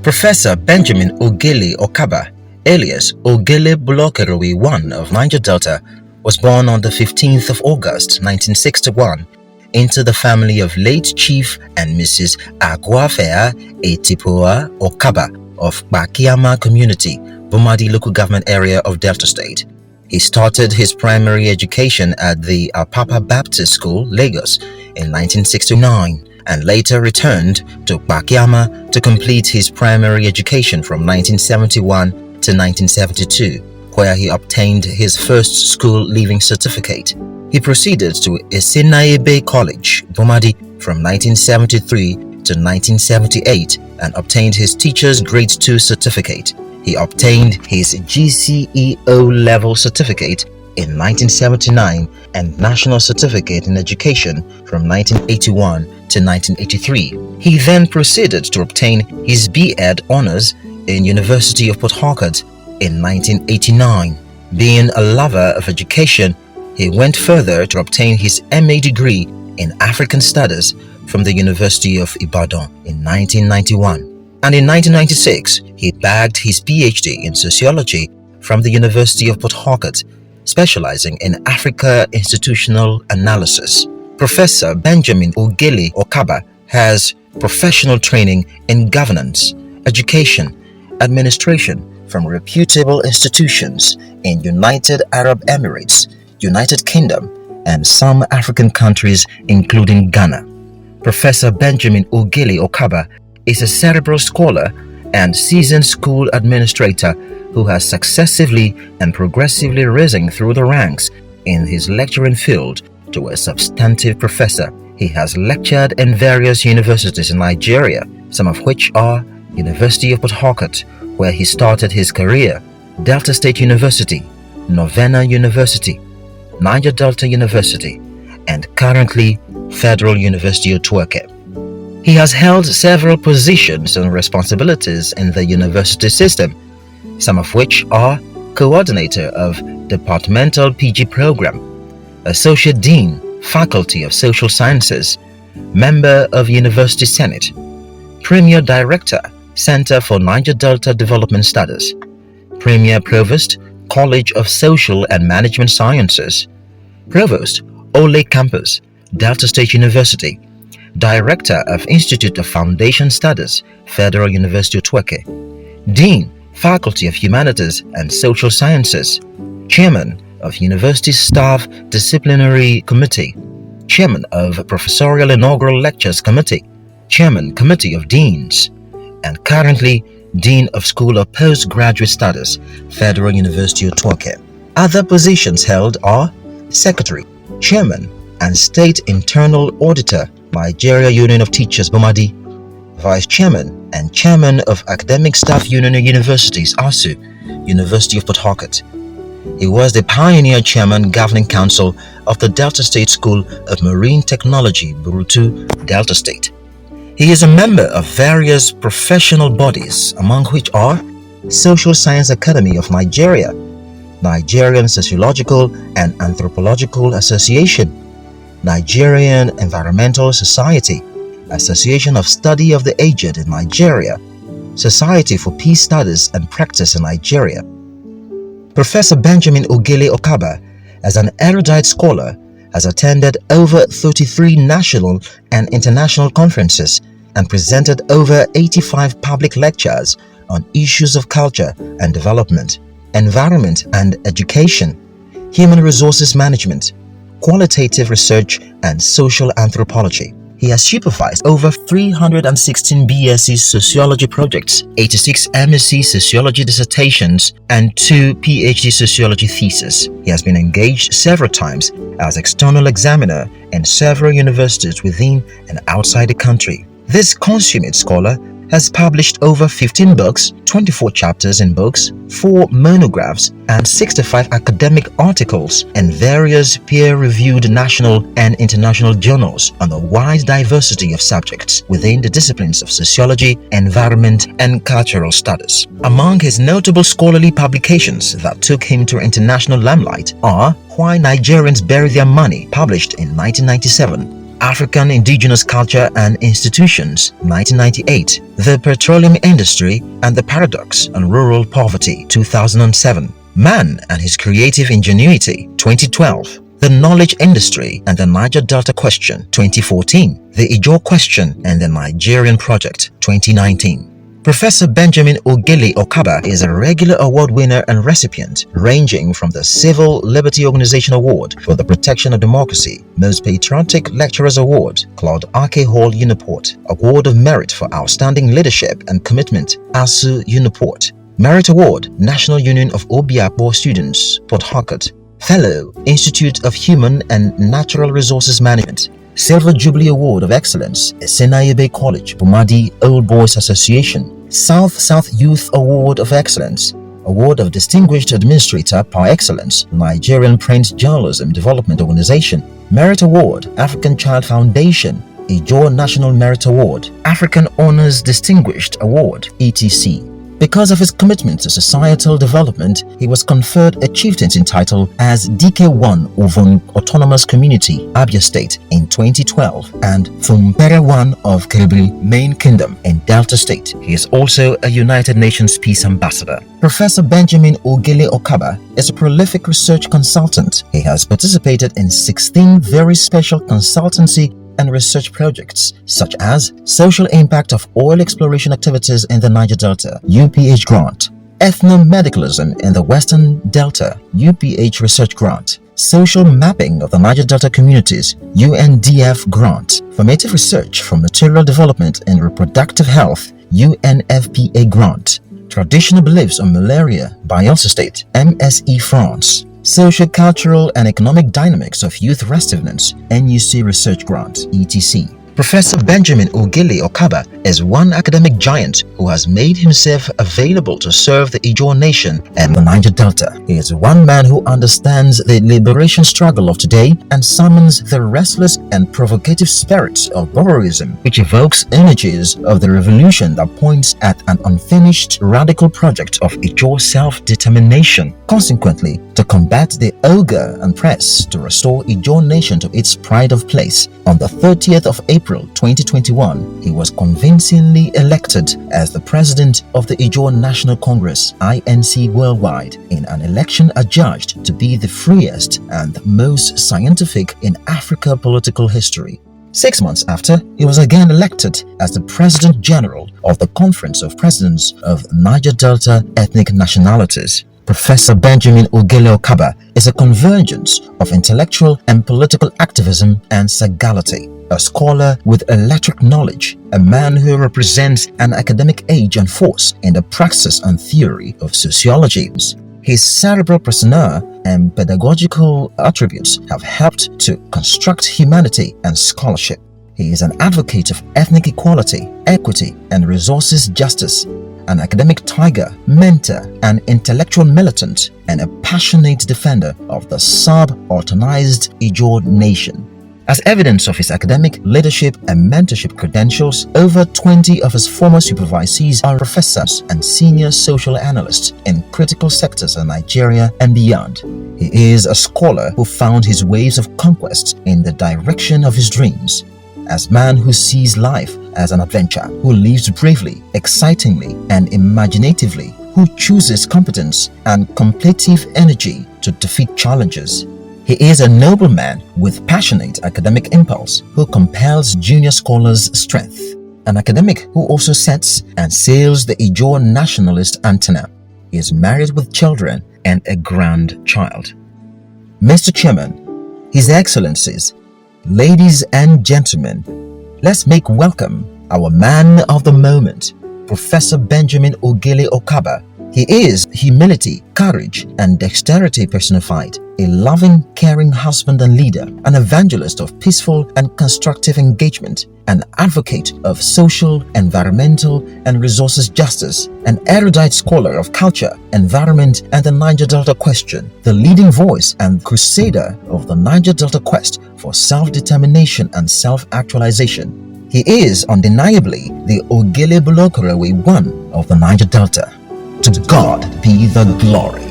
Professor Benjamin Ogele Okaba, alias Ogele Blokerowi I of Niger Delta, was born on the 15th of August 1961 into the family of late Chief and Mrs. Agwafea Etipoa Okaba of Bakiama Community, Bumadi Local Government Area of Delta State. He started his primary education at the Apapa Baptist School, Lagos, in 1969 and later returned to Bakiama to complete his primary education from 1971 to 1972, where he obtained his first school leaving certificate. He proceeded to Isinaebe College, Bumadi, from 1973 to 1978 and obtained his teacher's grade 2 certificate. He obtained his GCE level certificate in 1979 and National Certificate in Education from 1981 to 1983. He then proceeded to obtain his B.Ed honors in University of Port Harcourt in 1989. Being a lover of education, he went further to obtain his MA degree in African Studies from the University of Ibadan in 1991. And in 1996, he bagged his PhD in Sociology from the University of Port Harcourt, specializing in Africa Institutional Analysis. Professor Benjamin Ogele Okaba has professional training in governance, education, administration from reputable institutions in United Arab Emirates, United Kingdom, and some African countries including Ghana. Professor Benjamin Ogele Okaba is a cerebral scholar and seasoned school administrator who has successively and progressively risen through the ranks in his lecturing field to a substantive professor. He has lectured in various universities in Nigeria, some of which are University of Port Harcourt, where he started his career, Delta State University, Novena University, Niger Delta University, and currently Federal University of Tueke. He has held several positions and responsibilities in the university system, some of which are Coordinator of Departmental PG Program, Associate Dean, Faculty of Social Sciences, Member of University Senate, Premier Director, Center for Niger Delta Development Studies, Premier Provost, College of Social and Management Sciences, Provost, Ole Campus, Delta State University, Director of Institute of Foundation Studies, Federal University of Tueke, Dean, Faculty of Humanities and Social Sciences, Chairman of University Staff Disciplinary Committee, Chairman of Professorial Inaugural Lectures Committee, Chairman Committee of Deans, and currently Dean of School of Postgraduate Studies, Federal University of Tueke. Other positions held are Secretary, Chairman, and State Internal Auditor, Nigeria Union of Teachers, Bumadi, Vice Chairman and Chairman of Academic Staff Union of Universities, ASU, University of Port Harcourt. He was the pioneer Chairman Governing Council of the Delta State School of Marine Technology, Burutu, Delta State. He is a member of various professional bodies, among which are Social Science Academy of Nigeria, Nigerian Sociological and Anthropological Association, Nigerian Environmental Society, Association of Study of the Aged in Nigeria, Society for Peace Studies and Practice in Nigeria. Professor Benjamin Ogele Okaba, as an erudite scholar, has attended over 33 national and international conferences and presented over 85 public lectures on issues of culture and development, environment and education, human resources management, qualitative research, and social anthropology. He has supervised over 316 BSc Sociology projects, 86 MSc Sociology dissertations, and 2 PhD Sociology theses. He has been engaged several times as external examiner in several universities within and outside the country. This consummate scholar has published over 15 books, 24 chapters in books, 4 monographs, and 65 academic articles in various peer-reviewed national and international journals on a wide diversity of subjects within the disciplines of sociology, environment, and cultural studies. Among his notable scholarly publications that took him to international limelight are Why Nigerians Bury Their Money, published in 1997, African Indigenous Culture and Institutions, 1998, The Petroleum Industry and the Paradox and Rural Poverty, 2007, Man and His Creative Ingenuity, 2012, The Knowledge Industry and the Niger Delta Question, 2014, The Ijaw Question and the Nigerian Project, 2019. Professor Benjamin Ogele Okaba is a regular award winner and recipient, ranging from the Civil Liberty Organization Award for the Protection of Democracy, Most Patriotic Lecturers Award, Claude Ake Hall Uniport, Award of Merit for Outstanding Leadership and Commitment, ASU Uniport, Merit Award, National Union of Obiakpo Students, Port Harcourt, Fellow, Institute of Human and Natural Resources Management, Silver Jubilee Award of Excellence, Esenayebe College, Bumadi Old Boys Association, South Youth Award of Excellence, Award of Distinguished Administrator par Excellence, Nigerian Print Journalism Development Organization, Merit Award, African Child Foundation, Ijaw National Merit Award, African Honors Distinguished Award, etc. Because of his commitment to societal development, he was conferred a chieftaincy title as DK1 of an Autonomous Community, Abia State, in 2012 and Fumpere 1 of Kiribiri, Main Kingdom, in Delta State. He is also a United Nations Peace Ambassador. Professor Benjamin Ogele Okaba is a prolific research consultant. He has participated in 16 very special consultancy and research projects such as Social Impact of Oil Exploration Activities in the Niger Delta, UPH Grant, Ethnomedicalism in the Western Delta, UPH Research Grant, Social Mapping of the Niger Delta Communities, UNDF Grant, Formative Research for Material Development in Reproductive Health, UNFPA Grant, Traditional Beliefs on Malaria, Bayelsa State, MSE France, Social, Cultural and Economic Dynamics of Youth Restiveness, NUC Research Grant, etc. Professor Benjamin Ogele Okaba is one academic giant who has made himself available to serve the Ijaw Nation and the Niger Delta. He is one man who understands the liberation struggle of today and summons the restless and provocative spirit of Boeroism, which evokes energies of the revolution that points at an unfinished radical project of Ijaw self-determination. Consequently, to combat the ogre and press to restore Ijaw Nation to its pride of place, on the 30th of April 2021, he was convincingly elected as the president of the Ijaw National Congress, INC Worldwide, in an election adjudged to be the freest and most scientific in Africa political history. 6 months after, he was again elected as the President General of the Conference of Presidents of Niger Delta Ethnic Nationalities. Professor Benjamin Ogele Okaba is a convergence of intellectual and political activism and sagality, a scholar with electric knowledge, a man who represents an academic age and force in the praxis and theory of sociology. His cerebral persona and pedagogical attributes have helped to construct humanity and scholarship. He is an advocate of ethnic equality, equity, and resources justice, an academic tiger, mentor, and intellectual militant, and a passionate defender of the subalternized Ijaw Nation. As evidence of his academic, leadership, and mentorship credentials, over 20 of his former supervisees are professors and senior social analysts in critical sectors of Nigeria and beyond. He is a scholar who found his waves of conquest in the direction of his dreams. As man who sees life as an adventure, who lives bravely, excitingly, and imaginatively, who chooses competence and contemplative energy to defeat challenges. He is a noble man with passionate academic impulse who compels junior scholars' strength, an academic who also sets and sails the Ijaw nationalist antenna. He is married with children and a grandchild. Mr. Chairman, His Excellencies, ladies and gentlemen, let's make welcome our man of the moment, Professor Benjamin Ogele Okaba. He is humility, courage, and dexterity personified, a loving, caring husband and leader, an evangelist of peaceful and constructive engagement, an advocate of social, environmental, and resources justice, an erudite scholar of culture, environment, and the Niger Delta question, the leading voice and crusader of the Niger Delta quest for self-determination and self-actualization. He is undeniably the Ogele Okaba one of the Niger Delta. To God be the glory.